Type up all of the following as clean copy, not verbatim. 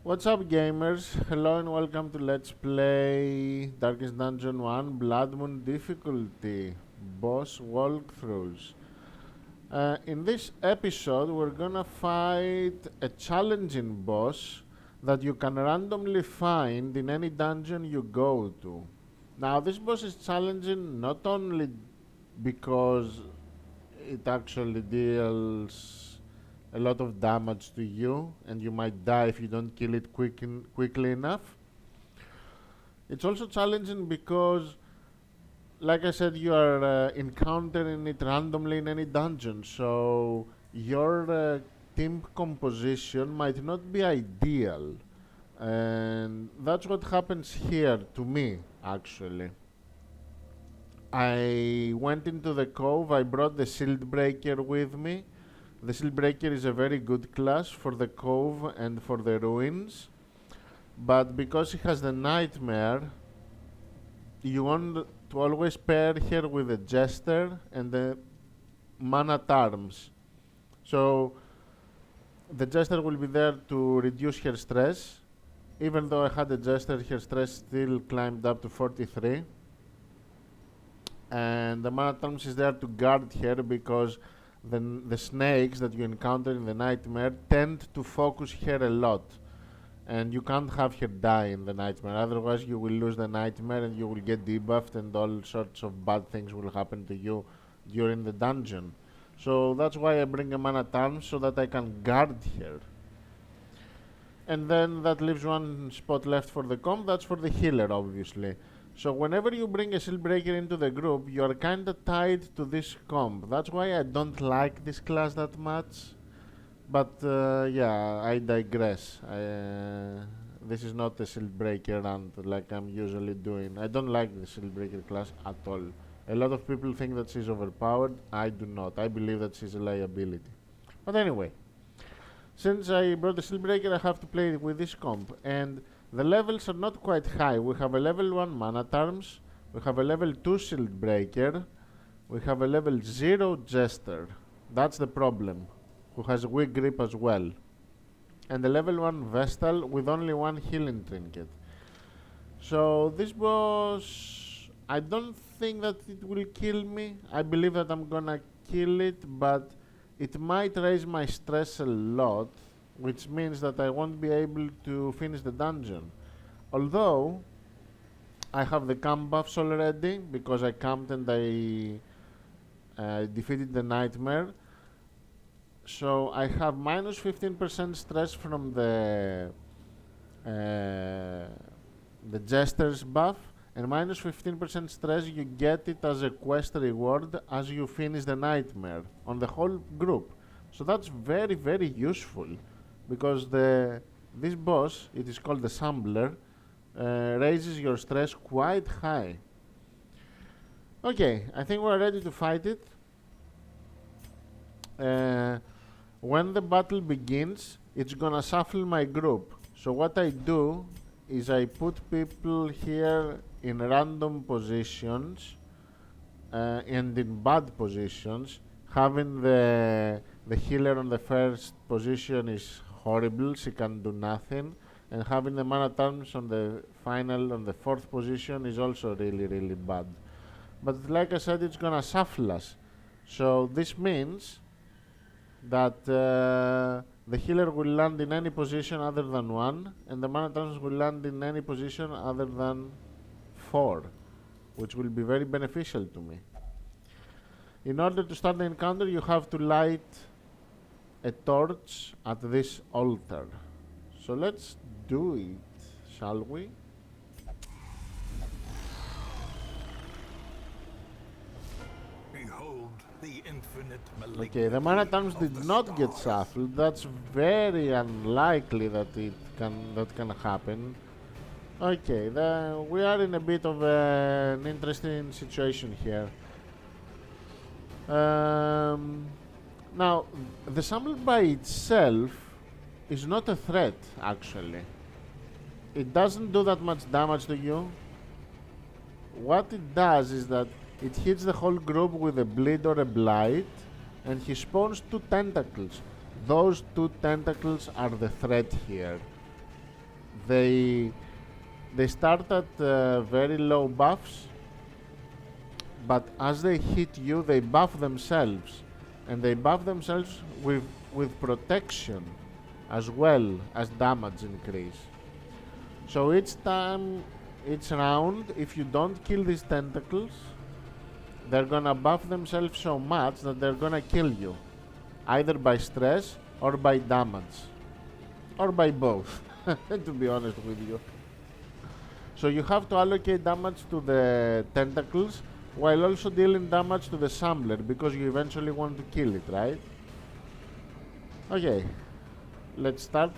What's up, gamers? Hello and welcome to Let's Play Darkest Dungeon 1 Bloodmoon difficulty boss walkthroughs. In this episode, we're gonna fight a challenging boss that you can randomly find in any dungeon you go to. Now, this boss is challenging not only because it actually deals a lot of damage to you and you might die if you don't kill it quickly enough. It's also challenging because, like I said, you are encountering it randomly in any dungeon, so your team composition might not be ideal, and that's what happens here to me actually. I went into the cove, I brought the shield breaker with me. The Shield Breaker is a very good class for the cove and for the ruins, but because he has the nightmare, you want to always pair her with the Jester and the man at arms. So the Jester will be there to reduce her stress. Even though I had a Jester, her stress still climbed up to 43. And the man at arms is there to guard her because the snakes that you encounter in the nightmare tend to focus her a lot, and you can't have her die in the nightmare, otherwise you will lose the nightmare and you will get debuffed and all sorts of bad things will happen to you during the dungeon. So that's why I bring a man at arms, so that I can guard her. And then that leaves one spot left for the comp, that's for the healer obviously. So whenever you bring a shield breaker into the group, you are kinda tied to this comp. That's why I don't like this class that much. But yeah, I digress. This is not a shield breaker run like I'm usually doing. I don't like the shield breaker class at all. A lot of people think that she's overpowered. I do not. I believe that she's a liability. But anyway, since I brought the shield breaker, I have to play with this comp. And the levels are not quite high. We have a level 1 man at arms, we have a level 2 shield breaker, we have a level 0 jester. That's the problem, who has a weak grip as well. And a level 1 vestal with only one healing trinket. So this boss, I don't think that it will kill me. I believe that I'm gonna kill it, but it might raise my stress a lot, which means that I won't be able to finish the dungeon. Although, I have the camp buffs already, because I camped and I defeated the nightmare. So I have minus 15% stress from the Jester's buff, and minus 15% stress you get it as a quest reward as you finish the nightmare on the whole group. So that's very, very useful. Because this boss, it is called the Shambler, raises your stress quite high. Okay, I think we're ready to fight it. When the battle begins, it's gonna shuffle my group. So what I do is I put people here in random positions and in bad positions. Having the healer on the first position is horrible, she can do nothing, and having the man at arms on the fourth position is also really, really bad. But like I said, it's gonna shuffle us. So this means that the healer will land in any position other than 1, and the man at arms will land in any position other than 4, which will be very beneficial to me. In order to start the encounter, you have to light a torch at this altar. So let's do it, shall we? Behold the infinite Okay, the man at arms did not get shuffled. That's very unlikely that that can happen. Okay, we are in a bit of an interesting situation here. Now, the Shambler by itself is not a threat, actually. It doesn't do that much damage to you. What it does is that it hits the whole group with a bleed or a blight, and he spawns 2 tentacles. Those 2 tentacles are the threat here. They start at very low buffs, but as they hit you, they buff themselves, and they buff themselves with protection as well as damage increase. So each round, if you don't kill these tentacles, they're gonna buff themselves so much that they're gonna kill you, either by stress or by damage, or by both, to be honest with you. So you have to allocate damage to the tentacles while also dealing damage to the Shambler, because you eventually want to kill it, right? Okay, let's start.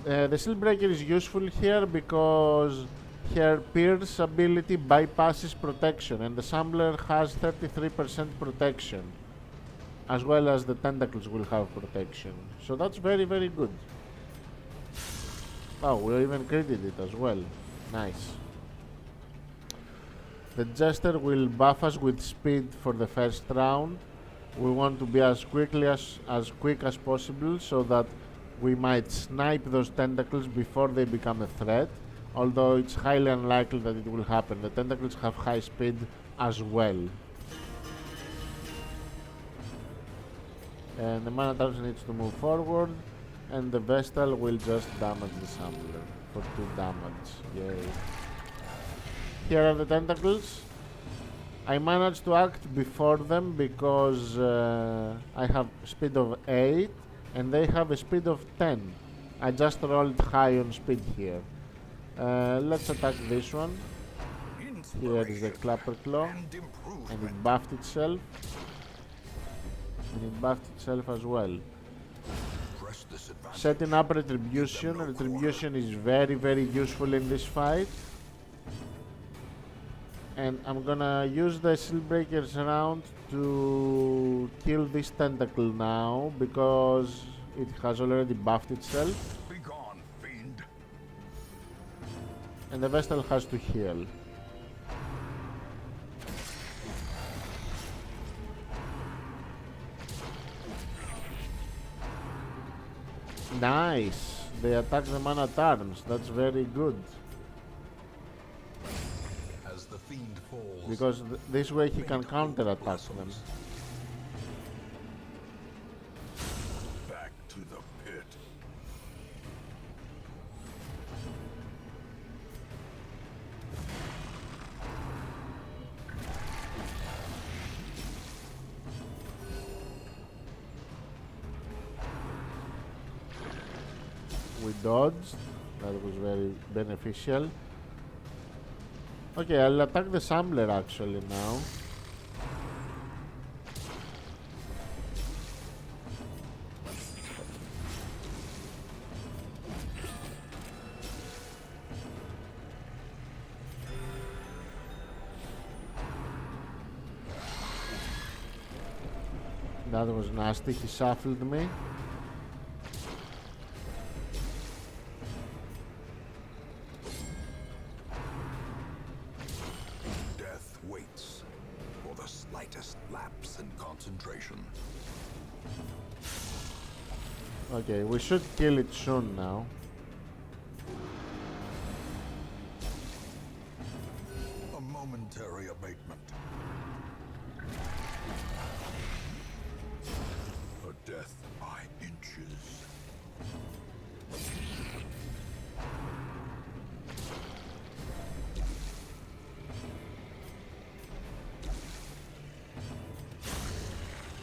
The Shieldbreaker is useful here because her Pierce ability bypasses protection, and the Shambler has 33% protection, as well as the tentacles will have protection. So that's very, very good. Oh, we even critted it as well. Nice. The Jester will buff us with speed for the first round. We want to be as quick as possible, so that we might snipe those tentacles before they become a threat, although it's highly unlikely that it will happen. The tentacles have high speed as well. And the Minotaur needs to move forward, and the Vestal will just damage the Shambler for 2 damage. Yay. Here are the tentacles. I managed to act before them because I have speed of 8 and they have a speed of 10. I just rolled high on speed here. Let's attack this one. Here is the Clapper Claw, and it buffed itself. And it buffed itself as well. Setting up Retribution. Retribution is very, very useful in this fight. And I'm gonna use the Shieldbreaker's round to kill this tentacle now, because it has already buffed itself. Be gone, fiend. And the Vestal has to heal. Nice! They attack the Man-at-Arms. That's very good. As the fiend falls, Because this way he can counter-attack them. back to the pit. We dodged. That was very beneficial. Okay, I'll attack the Shambler actually now. That was nasty, he shuffled me. Death waits for the slightest lapse in concentration. Okay, we should kill it soon now. A momentary abatement. A death by inches.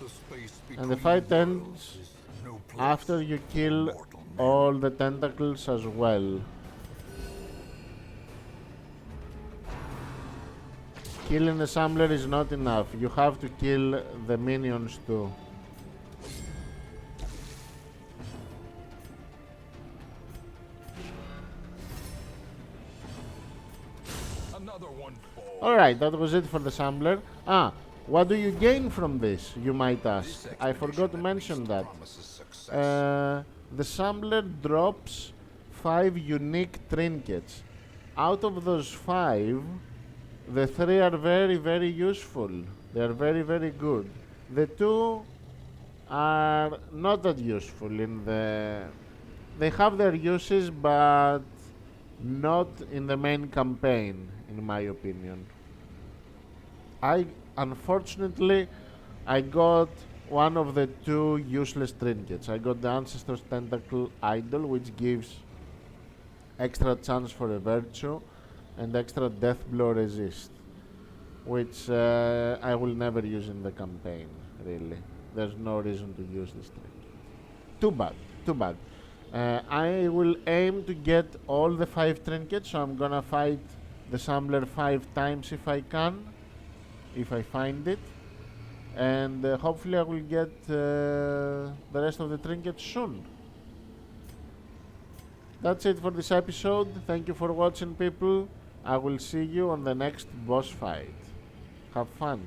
The space And the between fight ends worlds is no place after you kill for mortal men. all the tentacles as well. Killing the Shambler is not enough. You have to kill the minions too. Another one falls. Alright, that was it for the Shambler. What do you gain from this, you might ask? I forgot to mention that. The Shambler drops 5 unique trinkets. Out of those 5, the 3 are very, very useful. They are very, very good. The 2 are not that useful in they have their uses, but not in the main campaign, in my opinion. Unfortunately, I got one of the two useless trinkets. I got the Ancestor's Tentacle Idol, which gives extra chance for a virtue and extra death blow resist, which I will never use in the campaign, really. There's no reason to use this trinket. Too bad, too bad. I will aim to get all the 5 trinkets, so I'm gonna fight the Shambler 5 times if I can, if I find it, and hopefully I will get the rest of the trinkets soon. That's it for this episode. Thank you for watching, people. I will see you on the next boss fight. Have fun.